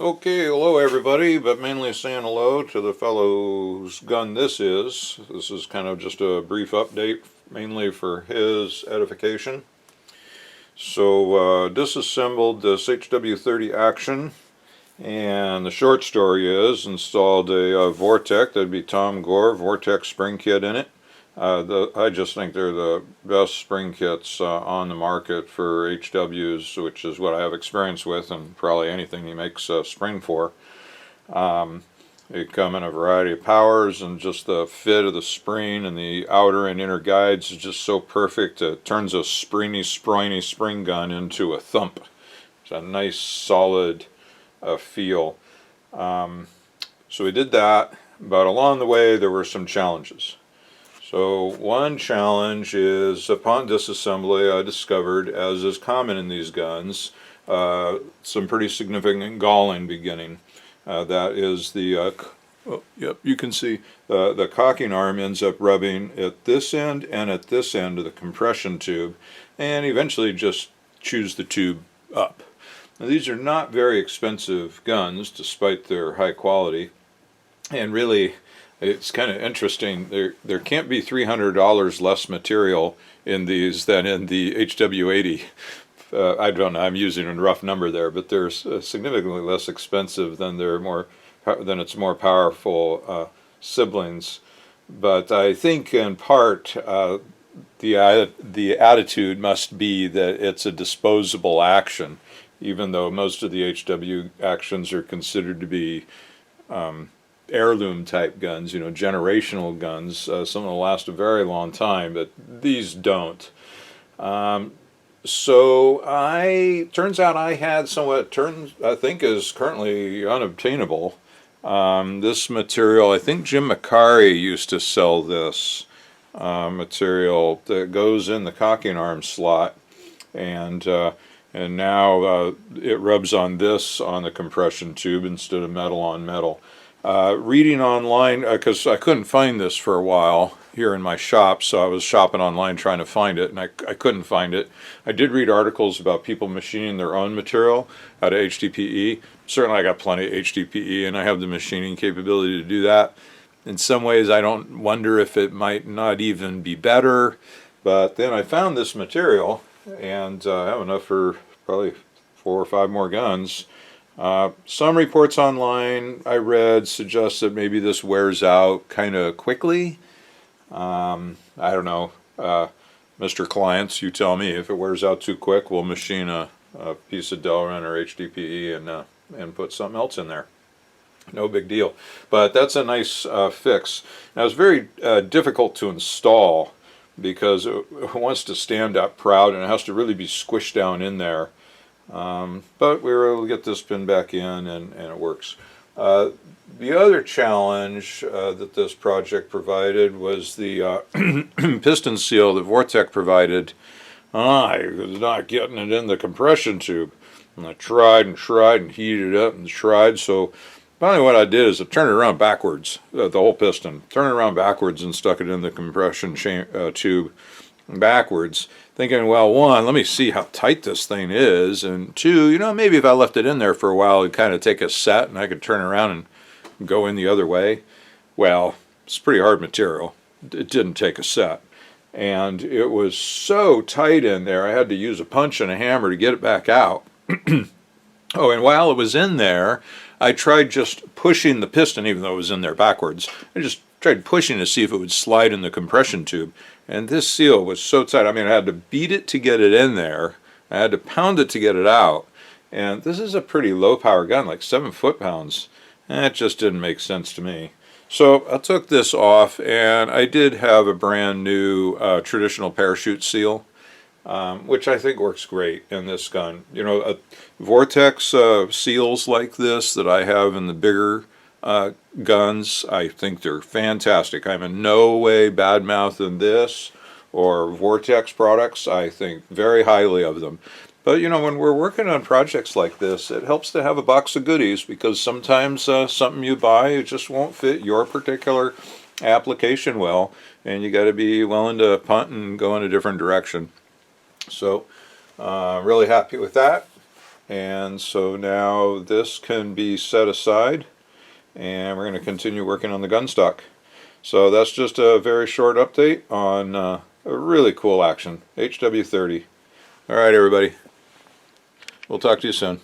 Okay, hello everybody, but mainly saying hello to the fellow whose gun this is. This is kind of just a brief update, mainly for his edification. So, disassembled this HW30 Action, and the short story is installed a Vortec, that'd be Tom Gore, Vortec spring kit in it. I just think they're the best spring kits on the market for HWs, which is what I have experience with, and probably anything he makes a spring for. They come in a variety of powers, and just the fit of the spring and the outer and inner guides is just so perfect. It turns a springy, springy spring gun into a thump. It's a nice, solid feel. So we did that, but along the way there were some challenges. So one challenge is, upon disassembly, I discovered, as is common in these guns, some pretty significant galling beginning. That is the, yep, you can see the cocking arm ends up rubbing at this end and at this end of the compression tube, and eventually just chews the tube up. Now, these are not very expensive guns, despite their high quality, and really, it's kind of interesting. There can't be $300 less material in these than in the HW80. I don't know. I'm using a rough number there, but they're significantly less expensive than its more powerful siblings. But I think in part the attitude must be that it's a disposable action, even though most of the HW actions are considered to be heirloom type guns, generational guns. Some will last a very long time, but these don't. So turns out I had somewhat I think is currently unobtainable. This material, I think Jim McCary used to sell this material that goes in the cocking arm slot, and now it rubs on the compression tube instead of metal on metal. Reading online, because I couldn't find this for a while here in my shop, so I was shopping online trying to find it, and I couldn't find it. I did read articles about people machining their own material out of HDPE. Certainly I got plenty of HDPE, and I have the machining capability to do that. In some ways I don't wonder if it might not even be better, but then I found this material, and I have enough for probably 4 or 5 more guns. Some reports online I read suggest that maybe this wears out kind of quickly. I don't know. Mr. Clients, you tell me. If it wears out too quick, we'll machine a piece of Delrin or HDPE and put something else in there. No big deal. But that's a nice fix. Now, it's very difficult to install because it wants to stand up proud, and it has to really be squished down in there. But we were able to get this pin back in, and it works. The other challenge that this project provided was the piston seal that Vortec provided. I was not getting it in the compression tube. And I tried and heated it up and tried. So finally what I did is I turned it around backwards, the whole piston. Turned it around backwards and stuck it in the compression tube backwards, thinking, well, one, let me see how tight this thing is, and two, maybe if I left it in there for a while, it'd kind of take a set and I could turn around and go in the other way. Well, it's pretty hard material. It didn't take a set, and it was so tight in there I had to use a punch and a hammer to get it back out. Oh, and while it was in there, I tried just pushing the piston, even though it was in there backwards. I just tried pushing to see if it would slide in the compression tube, and this seal was so tight. I mean, I had to beat it to get it in there. I had to pound it to get it out, and this is a pretty low power gun, like 7 foot-pounds. It just didn't make sense to me. So I took this off, and I did have a brand new traditional parachute seal, which I think works great in this gun. Vortex seals like this that I have in the bigger guns, I think they're fantastic. I'm in no way bad-mouthing this or Vortex products. I think very highly of them. But when we're working on projects like this, it helps to have a box of goodies, because sometimes something you buy, it just won't fit your particular application well, and you got to be willing to punt and go in a different direction. So really happy with that. And so now this can be set aside, and we're going to continue working on the gun stock. So that's just a very short update on a really cool action, HW30. All right, everybody. We'll talk to you soon.